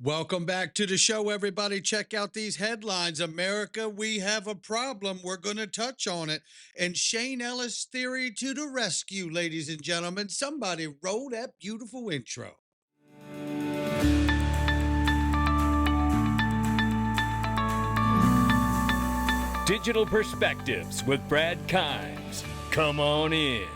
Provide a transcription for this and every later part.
Welcome back to the show, everybody. Check out these headlines. America, we have a problem. We're going to touch on it. And Shane Ellis theory to the rescue, ladies and gentlemen. Somebody roll that beautiful intro. Digital Perspectives with Brad Kimes. Come on in.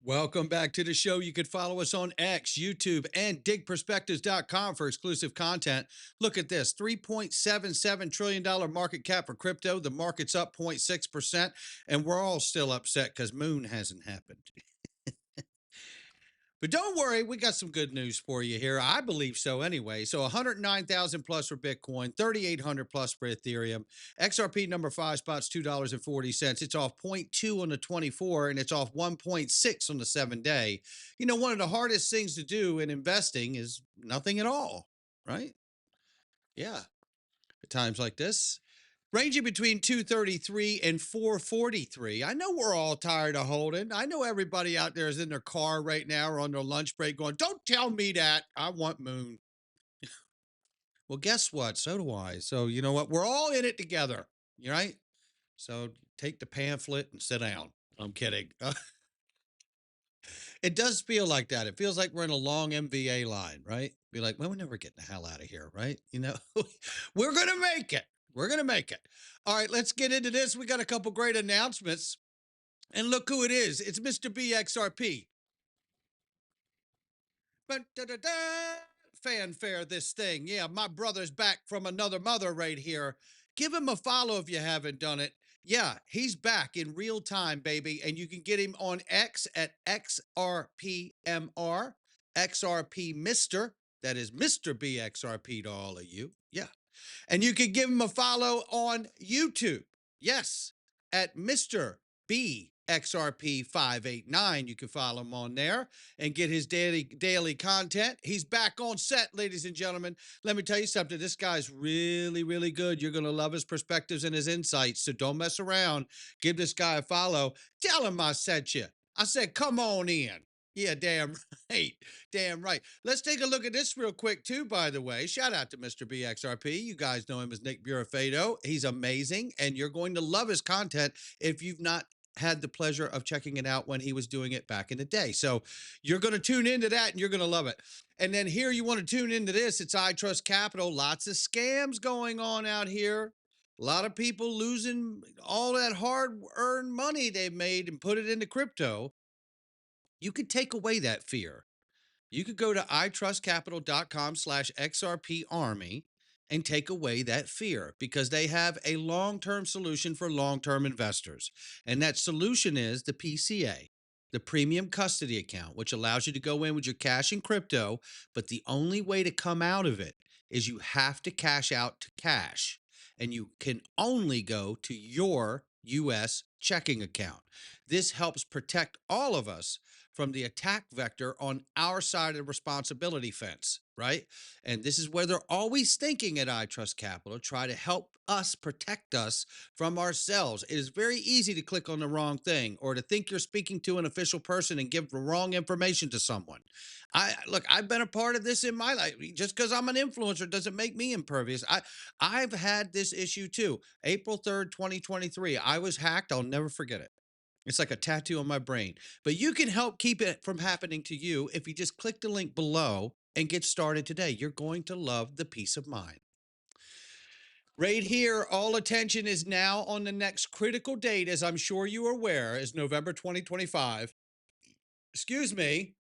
Welcome back to the show. You can follow us on X, YouTube, and digperspectives.com for exclusive content. Look at this, $3.77 trillion market cap for crypto. The market's up 0.6%, and we're all still upset because Moon hasn't happened. But don't worry, we got some good news for you here. I believe so anyway. So 109,000 plus for Bitcoin, 3,800 plus for Ethereum. XRP number 5 spots $2.40. It's off 0.2 on the 24 and it's off 1.6 on the 7-day. You know, one of the hardest things to do in investing is nothing at all, right? Yeah. At times like this, ranging between 233 and 443. I know we're all tired of holding. I know everybody out there is in their car right now or on their lunch break going, don't tell me that. I want Moon. Well, guess what? So do I. So, you know what? We're all in it together, right? So take the pamphlet and sit down. I'm kidding. It does feel like that. It feels like we're in a long MVA line, right? Be like, well, we're never getting the hell out of here, right? You know, we're going to make it. We're going to make it. All right, let's get into this. We got a couple great announcements. And look who it is. It's Mr. BXRP. But fanfare this thing. Yeah, my brother's back from another mother right here. Give him a follow if you haven't done it. Yeah, he's back in real time, baby. And you can get him on X at XRPMR, XRP Mister. That is Mr. BXRP to all of you. Yeah. And you can give him a follow on YouTube. Yes, at Mr. BXRP589. You can follow him on there and get his daily content. He's back on set, ladies and gentlemen. Let me tell you something. This guy's really, really good. You're going to love his perspectives and his insights. So don't mess around. Give this guy a follow. Tell him I sent you. I said, come on in. Yeah, damn right. Damn right. Let's take a look at this real quick, too, by the way. Shout out to Mr. BXRP. You guys know him as Nick Burafado. He's amazing, and you're going to love his content if you've not had the pleasure of checking it out when he was doing it back in the day. So you're going to tune into that, and you're going to love it. And then here you want to tune into this. It's iTrustCapital. Lots of scams going on out here. A lot of people losing all that hard-earned money they've made and put it into crypto. You could take away that fear. You could go to itrustcapital.com/XRParmy and take away that fear because they have a long-term solution for long-term investors. And that solution is the PCA, the premium custody account, which allows you to go in with your cash and crypto. But the only way to come out of it is you have to cash out to cash. And you can only go to your US checking account. This helps protect all of us from the attack vector on our side of the responsibility fence, right? And this is where they're always thinking at iTrustCapital, try to help us protect us from ourselves. It is very easy to click on the wrong thing or to think you're speaking to an official person and give the wrong information to someone. Look, I've been a part of this in my life. Just because I'm an influencer doesn't make me impervious. I've had this issue too. April 3rd, 2023, I was hacked. I'll never forget it. It's like a tattoo on my brain. But you can help keep it from happening to you if you just click the link below and get started today. You're going to love the peace of mind. Right here, all attention is now on the next critical date, as I'm sure you are aware, is November 2025. Excuse me.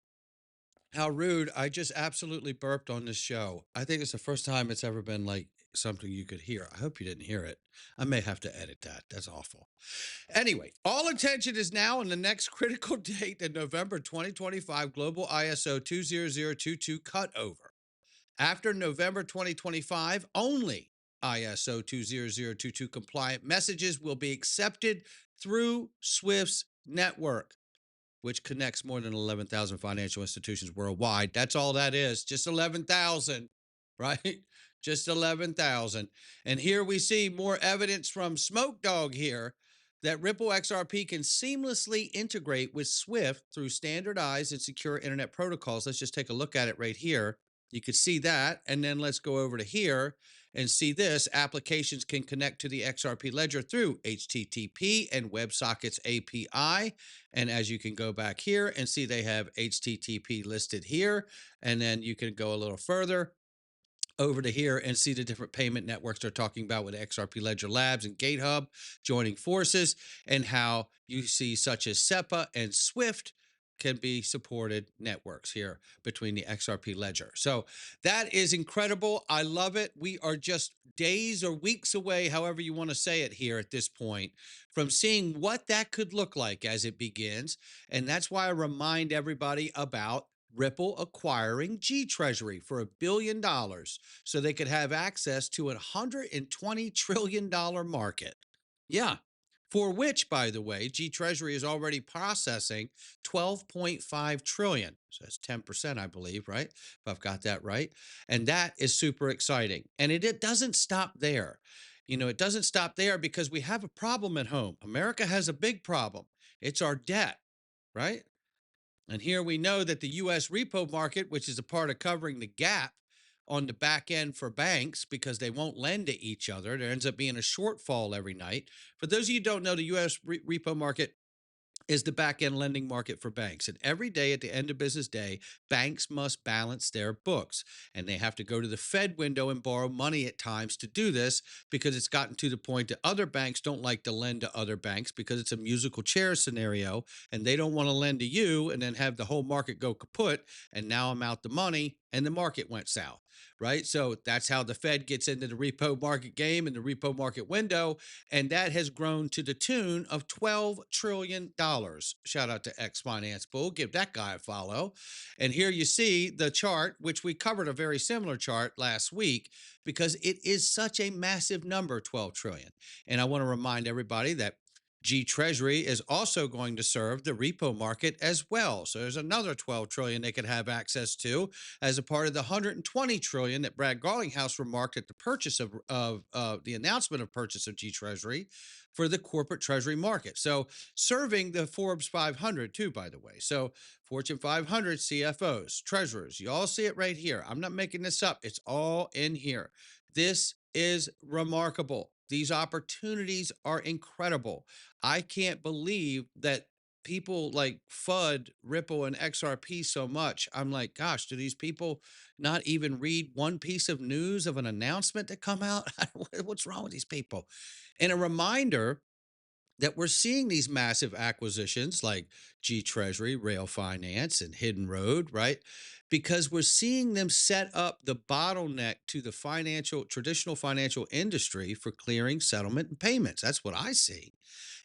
How rude. I just absolutely burped on this show. I think it's the first time it's ever been like something you could hear. I hope you didn't hear it. I may have to edit that. That's awful. Anyway, all attention is now on the next critical date, the November 2025 Global ISO 20022 cutover. After November 2025, only ISO 20022 compliant messages will be accepted through SWIFT's network, which connects more than 11,000 financial institutions worldwide. That's all that is, just 11,000, right? Just 11,000. And here we see more evidence from Smoke Dog here that Ripple XRP can seamlessly integrate with Swift through standardized and secure internet protocols. Let's just take a look at it right here. You could see that. And then let's go over to here and see this. Applications can connect to the XRP ledger through HTTP and WebSockets API. And as you can go back here and see, they have HTTP listed here. And then you can go a little further over to here and see the different payment networks they're talking about with XRP Ledger Labs and GateHub joining forces, and how you see such as SEPA and Swift can be supported networks here between the XRP Ledger. So that is incredible. I love it. We are just days or weeks away, however you want to say it here at this point, from seeing what that could look like as it begins. And that's why I remind everybody about Ripple acquiring G Treasury for $1 billion so they could have access to a $120 trillion market. Yeah. For which, by the way, G Treasury is already processing 12.5 trillion. So that's 10%, I believe, right? If I've got that right. And that is super exciting. And it doesn't stop there. You know, it doesn't stop there because we have a problem at home. America has a big problem. It's our debt, right? And here we know that the U.S. repo market, which is a part of covering the gap on the back end for banks because they won't lend to each other, there ends up being a shortfall every night. For those of you who don't know, the U.S. repo market is the back end lending market for banks. And every day at the end of business day, banks must balance their books. And they have to go to the Fed window and borrow money at times to do this because it's gotten to the point that other banks don't like to lend to other banks because it's a musical chair scenario. And they don't want to lend to you and then have the whole market go kaput. And now I'm out the money and the market went south, right? So that's how the Fed gets into the repo market game and the repo market window. And that has grown to the tune of $12 trillion. Shout out to X Finance Bull. Give that guy a follow. And here you see the chart, which we covered a very similar chart last week because it is such a massive number, 12 trillion. And I want to remind everybody that G Treasury is also going to serve the repo market as well. So there's another 12 trillion they could have access to as a part of the 120 trillion that Brad Garlinghouse remarked at the purchase of the announcement of purchase of G Treasury for the corporate treasury market. So serving the Forbes 500 too, by the way. So Fortune 500 CFOs, treasurers, you all see it right here. I'm not making this up. It's all in here. This is remarkable. These opportunities are incredible. I can't believe that people like FUD, Ripple, and XRP so much. I'm like, gosh, do these people not even read one piece of news of an announcement that come out? What's wrong with these people? And a reminder that we're seeing these massive acquisitions like G Treasury, Rail Finance, and Hidden Road, right? Because we're seeing them set up the bottleneck to the traditional financial industry for clearing, settlement, and payments. That's what I see.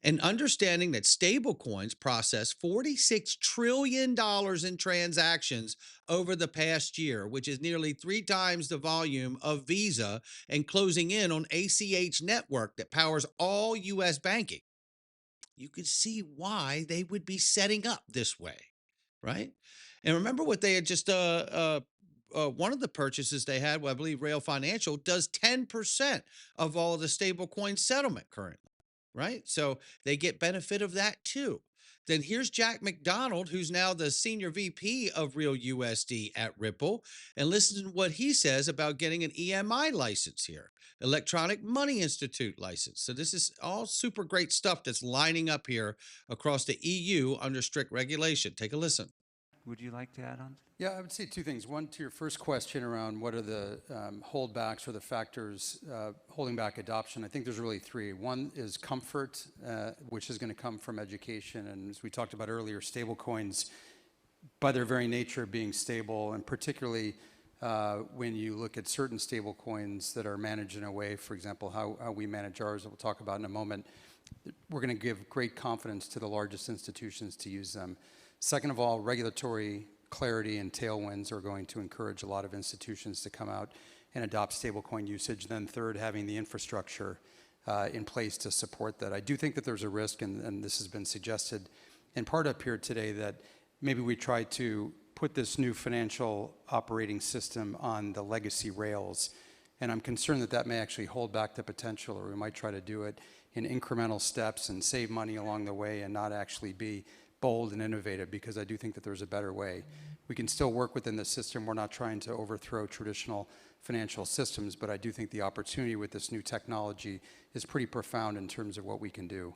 And understanding that stablecoins process $46 trillion in transactions over the past year, which is nearly 3 times the volume of Visa, and closing in on ACH network that powers all U.S. banking. You could see why they would be setting up this way, right? And remember what they had just one of the purchases they had, well, I believe Rail Financial does 10% of all of the stablecoin settlement currently, right? So they get benefit of that too. Then here's Jack McDonald, who's now the senior VP of Real USD at Ripple, and listen to what he says about getting an EMI license here, Electronic Money Institute license. So this is all super great stuff that's lining up here across the EU under strict regulation. Take a listen. Would you like to add on? Yeah, I would say 2 things. One, to your first question around what are the holdbacks or the factors holding back adoption, I think there's really 3. One is comfort, which is going to come from education. And as we talked about earlier, stable coins, by their very nature being stable, and particularly when you look at certain stable coins that are managed in a way, for example, how we manage ours, that we'll talk about in a moment, we're going to give great confidence to the largest institutions to use them. Second of all, regulatory clarity and tailwinds are going to encourage a lot of institutions to come out and adopt stablecoin usage. Then third, having the infrastructure in place to support that. I do think that there's a risk, and this has been suggested in part up here today, that maybe we try to put this new financial operating system on the legacy rails. And I'm concerned that that may actually hold back the potential, or we might try to do it in incremental steps and save money along the way and not actually be bold and innovative, because I do think that there's a better way. We can still work within the system. We're not trying to overthrow traditional financial systems, but I do think the opportunity with this new technology is pretty profound in terms of what we can do.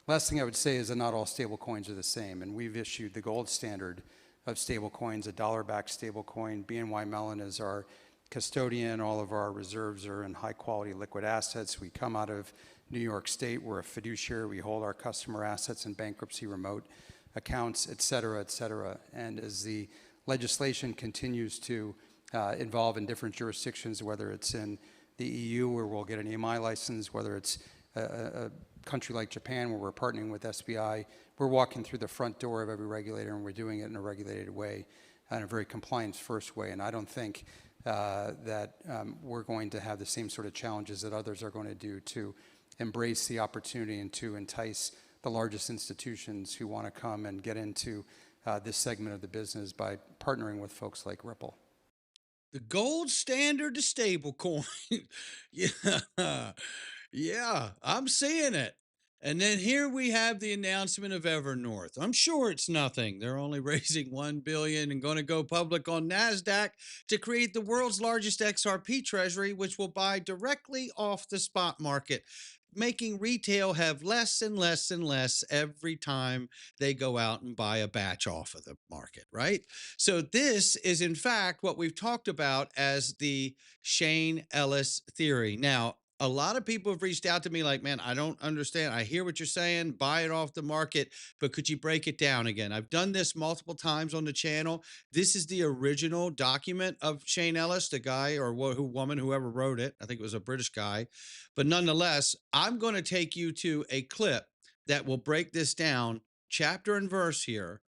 Last thing I would say is that not all stable coins are the same, and we've issued the gold standard of stable coins, a dollar-backed stable coin. BNY Mellon is our custodian. All of our reserves are in high-quality liquid assets. We come out of New York State. We're a fiduciary. We hold our customer assets in bankruptcy remote accounts, et cetera, et cetera. And as the legislation continues to evolve in different jurisdictions, whether it's in the EU where we'll get an EMI license, whether it's a country like Japan where we're partnering with SBI, we're walking through the front door of every regulator, and we're doing it in a regulated way, in a very compliance-first way. And I don't think that we're going to have the same sort of challenges that others are going to do to embrace the opportunity and to entice the largest institutions who want to come and get into this segment of the business by partnering with folks like Ripple. The gold standard to stable coin. Yeah. Yeah, I'm seeing it. And then here we have the announcement of EverNorth. I'm sure it's nothing. They're only raising $1 billion and going to go public on NASDAQ to create the world's largest XRP treasury, which will buy directly off the spot market, making retail have less and less and less every time they go out and buy a batch off of the market, right? So this is, in fact, what we've talked about as the Shane Ellis theory. Now, a lot of people have reached out to me like, man, I don't understand. I hear what you're saying, buy it off the market, but could you break it down again? I've done this multiple times on the channel. This is the original document of Shane Ellis, the guy or woman, whoever wrote it. I think it was a British guy. But nonetheless, I'm going to take you to a clip that will break this down chapter and verse here.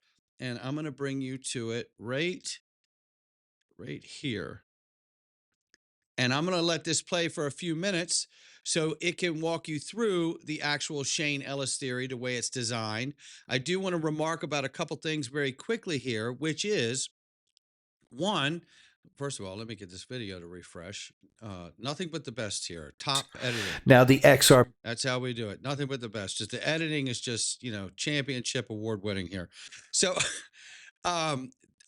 And I'm going to bring you to it right here. And I'm going to let this play for a few minutes so it can walk you through the actual Shane Ellis theory, the way it's designed. I do want to remark about a couple things very quickly here, which is, one, first of all, let me get this video to refresh. Nothing but the best here. Top editing. Now the XRP. That's how we do it. Nothing but the best. Just the editing is just, championship award winning here. So,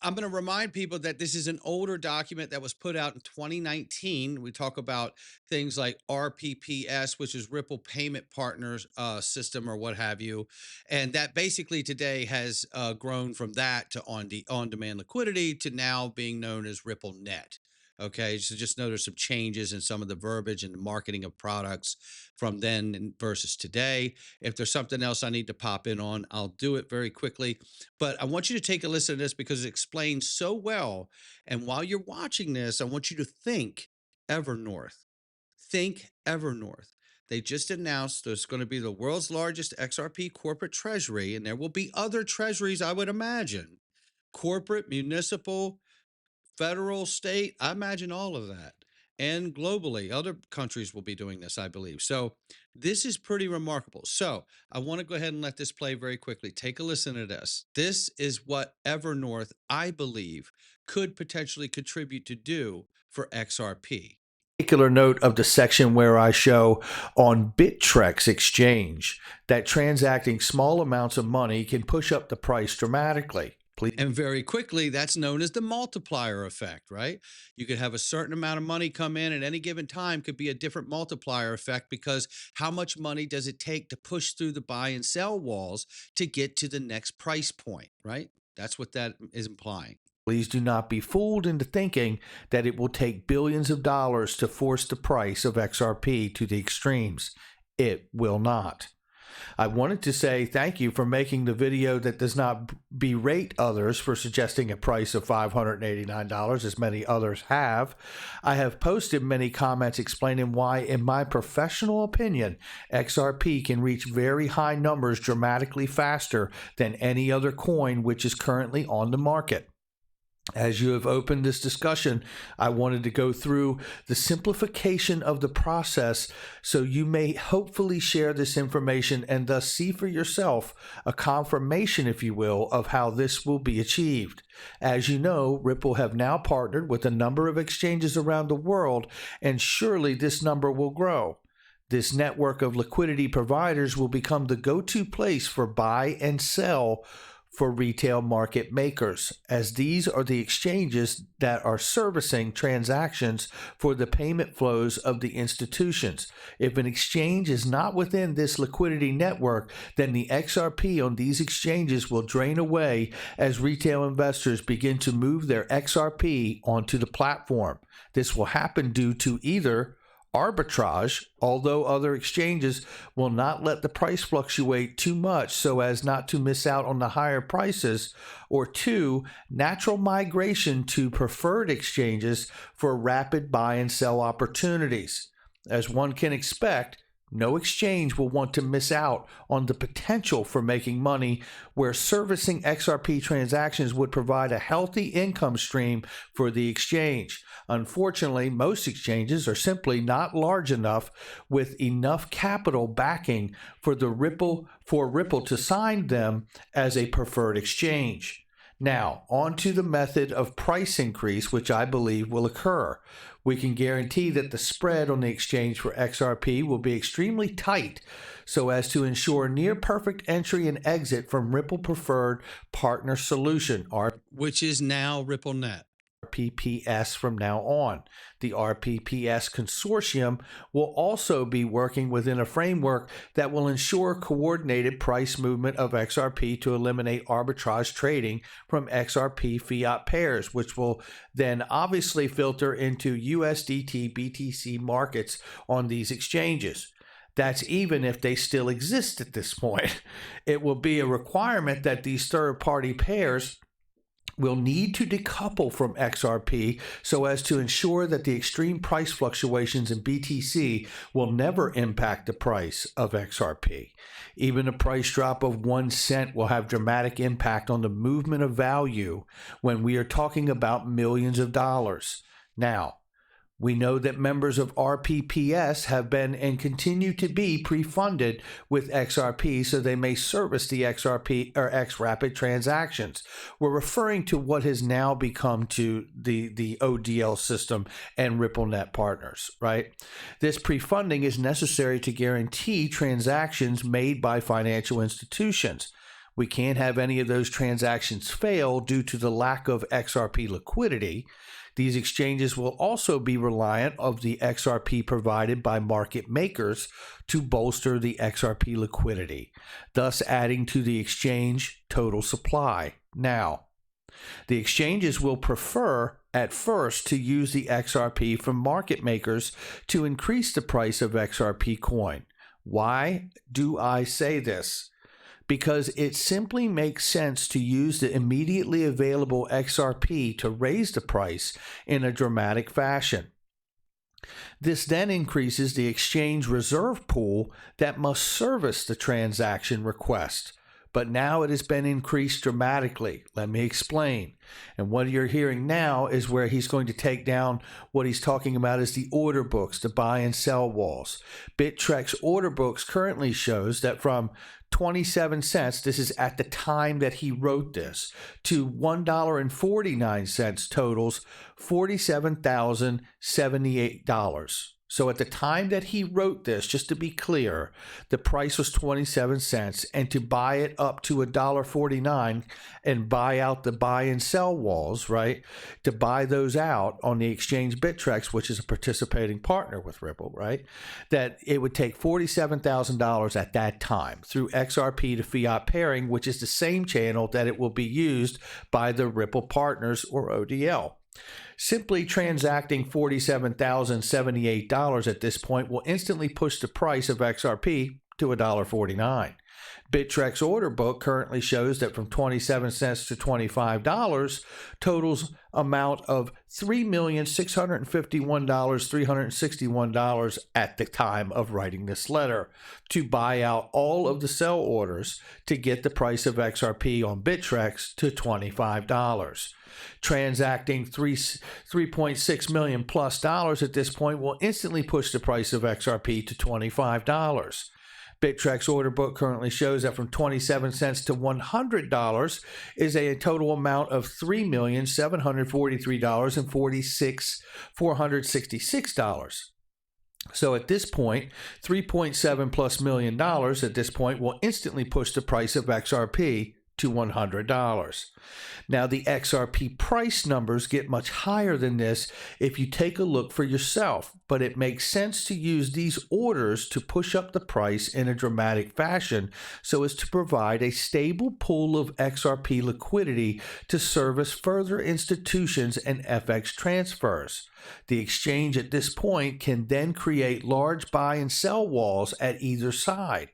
I'm going to remind people that this is an older document that was put out in 2019. We talk about things like RPPS, which is Ripple Payment Partners system or what have you. And that basically today has grown from that to on-demand liquidity to now being known as Ripple Net. Okay, so just notice some changes in some of the verbiage and the marketing of products from then versus today. If there's something else I need to pop in on, I'll do it very quickly. But I want you to take a listen to this because it explains so well. And while you're watching this, I want you to think EverNorth. Think EverNorth. They just announced there's going to be the world's largest XRP corporate treasury, and there will be other treasuries, I would imagine. Corporate, municipal, federal, state, I imagine all of that. And globally, other countries will be doing this, I believe. So this is pretty remarkable. So I want to go ahead and let this play very quickly. Take a listen to this. This is what EverNorth, I believe, could potentially contribute to do for XRP. Particular note of the section where I show on Bittrex exchange that transacting small amounts of money can push up the price dramatically. And very quickly, that's known as the multiplier effect, right? You could have a certain amount of money come in at any given time, could be a different multiplier effect, because how much money does it take to push through the buy and sell walls to get to the next price point, right? That's what that is implying. Please do not be fooled into thinking that it will take billions of dollars to force the price of XRP to the extremes. It will not. I wanted to say thank you for making the video that does not berate others for suggesting a price of $589, as many others have. I have posted many comments explaining why, in my professional opinion, XRP can reach very high numbers dramatically faster than any other coin which is currently on the market. As you have opened this discussion, I wanted to go through the simplification of the process so you may hopefully share this information and thus see for yourself a confirmation, if you will, of how this will be achieved. As you know, Ripple have now partnered with a number of exchanges around the world, and surely this number will grow. This network of liquidity providers will become the go-to place for buy and sell for retail market makers, as these are the exchanges that are servicing transactions for the payment flows of the institutions. If an exchange is not within this liquidity network, then the XRP on these exchanges will drain away as retail investors begin to move their XRP onto the platform. This will happen due to either arbitrage, although other exchanges will not let the price fluctuate too much so as not to miss out on the higher prices, or two, natural migration to preferred exchanges for rapid buy and sell opportunities. As one can expect, no exchange will want to miss out on the potential for making money where servicing XRP transactions would provide a healthy income stream for the exchange. Unfortunately, most exchanges are simply not large enough with enough capital backing for Ripple to sign them as a preferred exchange. Now, on to the method of price increase, which I believe will occur. We can guarantee that the spread on the exchange for XRP will be extremely tight so as to ensure near perfect entry and exit from Ripple Preferred Partner Solution, which is now RippleNet. RPPS from now on. The RPPS consortium will also be working within a framework that will ensure coordinated price movement of XRP to eliminate arbitrage trading from XRP fiat pairs, which will then obviously filter into USDT BTC markets on these exchanges. That's even if they still exist at this point. It will be a requirement that these third-party pairs will need to decouple from XRP so as to ensure that the extreme price fluctuations in BTC will never impact the price of XRP. Even a price drop of 1 cent will have dramatic impact on the movement of value when we are talking about millions of dollars. Now, we know that members of RPPS have been and continue to be pre-funded with XRP so they may service the XRP or XRapid transactions. We're referring to what has now become to the ODL system and RippleNet partners, right? This pre-funding is necessary to guarantee transactions made by financial institutions. We can't have any of those transactions fail due to the lack of XRP liquidity. These exchanges will also be reliant on the XRP provided by market makers to bolster the XRP liquidity, thus adding to the exchange total supply. Now, the exchanges will prefer at first to use the XRP from market makers to increase the price of XRP coin. Why do I say this? Because it simply makes sense to use the immediately available XRP to raise the price in a dramatic fashion. This then increases the exchange reserve pool that must service the transaction request. But now it has been increased dramatically. Let me explain. And what you're hearing now is where he's going to take down what he's talking about as the order books, the buy and sell walls. Bittrex order books currently shows that from 27 cents, this is at the time that he wrote this, to $1.49 totals $47,078. So at the time that he wrote this, just to be clear, the price was 27 cents, and to buy it up to $1.49 and buy out the buy and sell walls, right? To buy those out on the exchange Bittrex, which is a participating partner with Ripple, right? That it would take $47,000 at that time through XRP to fiat pairing, which is the same channel that it will be used by the Ripple partners or ODL. Simply transacting $47,078 at this point will instantly push the price of XRP to $1.49. Bittrex order book currently shows that from 27 cents to $25 totals amount of $3,651,361 at the time of writing this letter to buy out all of the sell orders to get the price of XRP on Bittrex to $25. Transacting $3.6 million plus at this point will instantly push the price of XRP to $25. Bittrex order book currently shows that from 27 cents to $100 is a total amount of $3,743,466. So at this point, $3.7 plus million at this point will instantly push the price of XRP to $100. Now, the XRP price numbers get much higher than this if you take a look for yourself, but it makes sense to use these orders to push up the price in a dramatic fashion so as to provide a stable pool of XRP liquidity to service further institutions and FX transfers. The exchange at this point can then create large buy and sell walls at either side.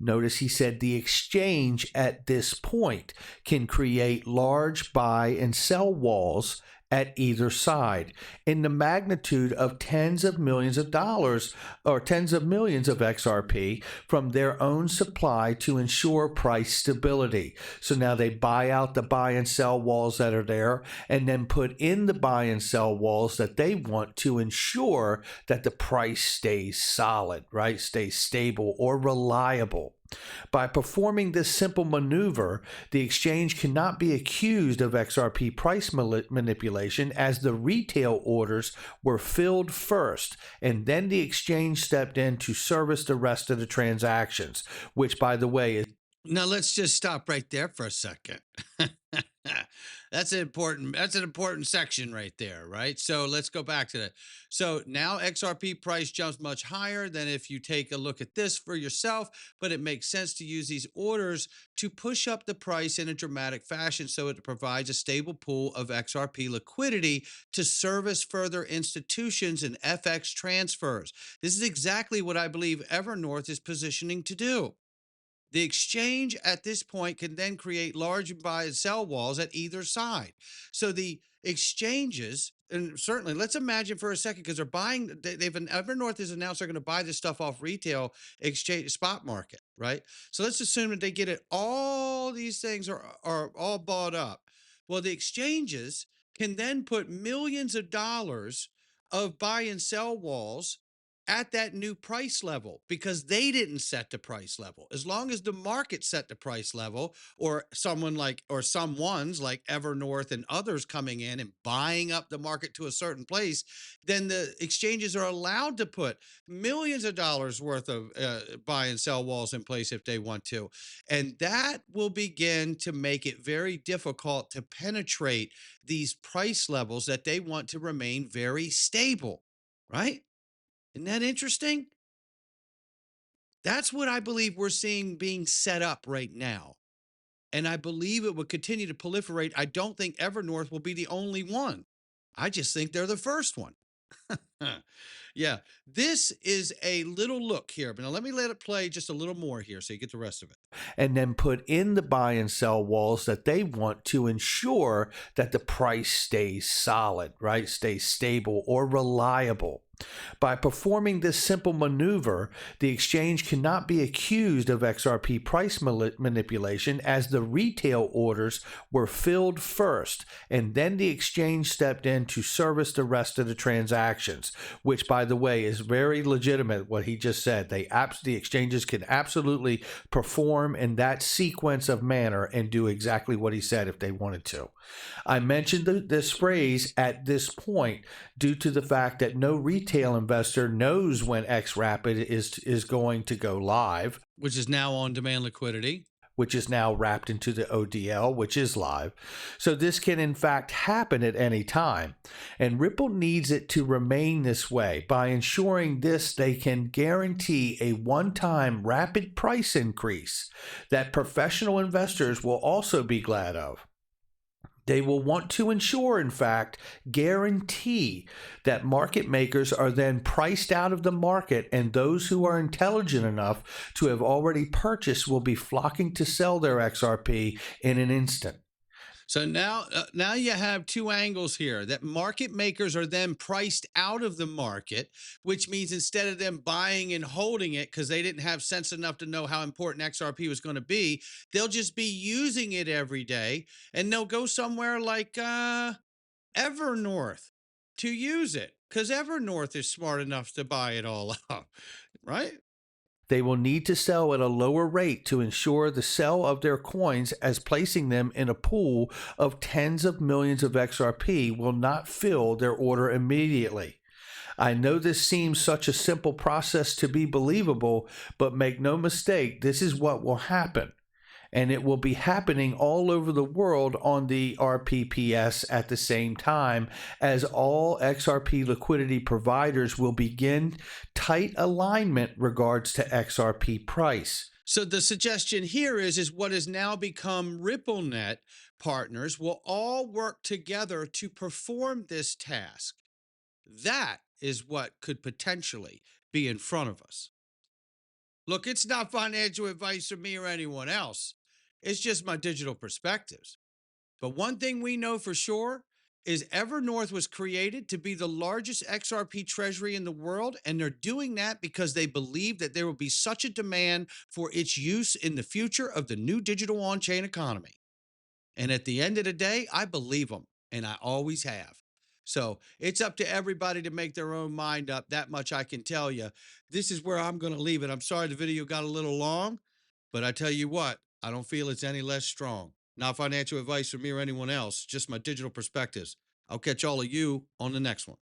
Notice he said the exchange at this point can create large buy and sell walls at either side in the magnitude of tens of millions of dollars or tens of millions of XRP from their own supply to ensure price stability. So now they buy out the buy and sell walls that are there and then put in the buy and sell walls that they want to ensure that the price stays solid, right? Stays stable or reliable. By performing this simple maneuver, the exchange cannot be accused of XRP price manipulation, as the retail orders were filled first, and then the exchange stepped in to service the rest of the transactions, which, by the way, is... Now let's just stop right there for a second. That's an important section right there, right? So let's go back to that. So now XRP price jumps much higher than if you take a look at this for yourself, but it makes sense to use these orders to push up the price in a dramatic fashion so it provides a stable pool of XRP liquidity to service further institutions and FX transfers. This is exactly what I believe EVERNORTH is positioning to do. The exchange at this point can then create large buy and sell walls at either side. So the exchanges, and certainly let's imagine for a second, because they're buying, EVERNORTH has announced they're going to buy this stuff off retail exchange spot market, right? So let's assume that they get it, all these things are all bought up. Well, the exchanges can then put millions of dollars of buy and sell walls at that new price level because they didn't set the price level. As long as the market set the price level, or someone's like EVERNORTH and others coming in and buying up the market to a certain place, then the exchanges are allowed to put millions of dollars worth of buy and sell walls in place if they want to. And that will begin to make it very difficult to penetrate these price levels that they want to remain very stable, right? Isn't that interesting? That's what I believe we're seeing being set up right now. And I believe it will continue to proliferate. I don't think EVERNORTH will be the only one. I just think they're the first one. Yeah, this is a little look here, but now let it play just a little more here so you get the rest of it. And then put in the buy and sell walls that they want to ensure that the price stays solid, right? Stays stable or reliable. By performing this simple maneuver, the exchange cannot be accused of XRP price manipulation, as the retail orders were filled first, and then the exchange stepped in to service the rest of the transactions, which, by the way, is very legitimate what he just said. The exchanges can absolutely perform in that sequence of manner and do exactly what he said if they wanted to. I mentioned this phrase "at this point" due to the fact that no retail investor knows when XRapid is going to go live, which is now on demand liquidity, which is now wrapped into the ODL, which is live. So this can in fact happen at any time. And Ripple needs it to remain this way. By ensuring this, they can guarantee a one-time rapid price increase that professional investors will also be glad of. They will want to ensure, in fact, guarantee that market makers are then priced out of the market, and those who are intelligent enough to have already purchased will be flocking to sell their XRP in an instant. So now you have two angles here, that market makers are then priced out of the market, which means instead of them buying and holding it because they didn't have sense enough to know how important XRP was going to be, they'll just be using it every day, and they'll go somewhere like EVERNORTH to use it because EVERNORTH is smart enough to buy it all up, right? They will need to sell at a lower rate to ensure the sale of their coins, as placing them in a pool of tens of millions of XRP will not fill their order immediately. I know this seems such a simple process to be believable, but make no mistake, this is what will happen. And it will be happening all over the world on the RPPS at the same time, as all XRP liquidity providers will begin tight alignment regards to XRP price. So the suggestion here is what has now become RippleNet partners will all work together to perform this task. That is what could potentially be in front of us. Look, it's not financial advice from me or anyone else. It's just my digital perspectives. But one thing we know for sure is EverNorth was created to be the largest XRP treasury in the world, and they're doing that because they believe that there will be such a demand for its use in the future of the new digital on-chain economy. And at the end of the day, I believe them, and I always have. So it's up to everybody to make their own mind up. That much I can tell you. This is where I'm going to leave it. I'm sorry the video got a little long, but I tell you what, I don't feel it's any less strong. Not financial advice from me or anyone else, just my digital perspectives. I'll catch all of you on the next one.